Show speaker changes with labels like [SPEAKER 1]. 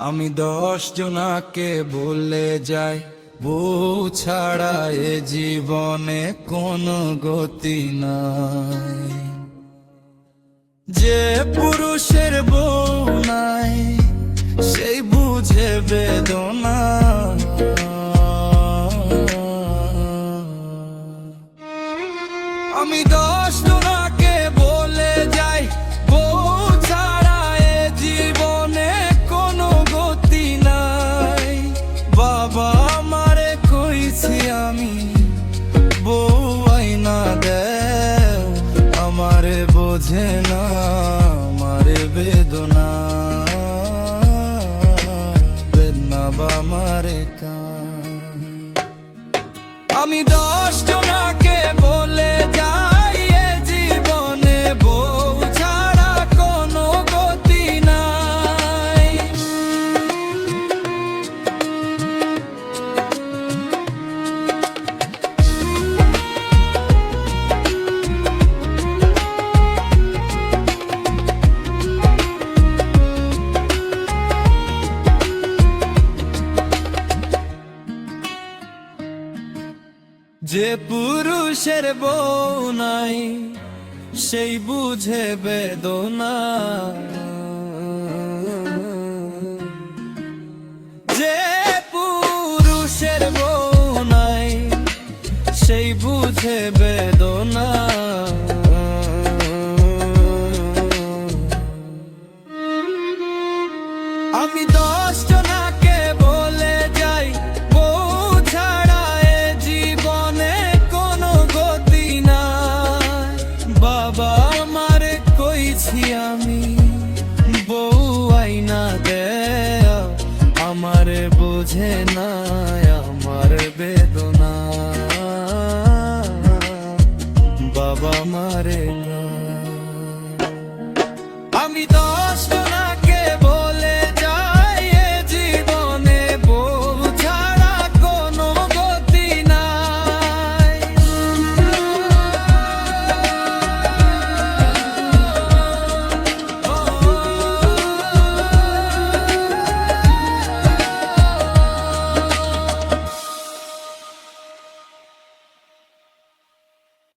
[SPEAKER 1] আমি 10 জনাকে বলে যাই, বউ ছাড়া এ জীবনে কোনো গতি নাই। যে পুরুষের বউ নাই সেই বুঝে বেদনা। আমি 10 জনাকে বলে যাই, বউ ছাড়া এ জীবনে কোনো গতি নাই। বাবা আমারে কইছি আমি, বউ আইনা দেও, আমারে বোঝে না আমারে বেদনা। বেদনা বামারে কান। আমি 10 জনাকে বলে যাই, এ জীবনে বউ ছাড়া কোনো গতি নাই। যে পুরুষের বউ নাই সেই বুঝে বেদনা। যে পুরুষের বউ নাই সেই বুঝে বেদনা। আমি 10 জনাকে বলে যাই, বউ ছাড়া এ জীবনে কোনো গতি নাই। বাবা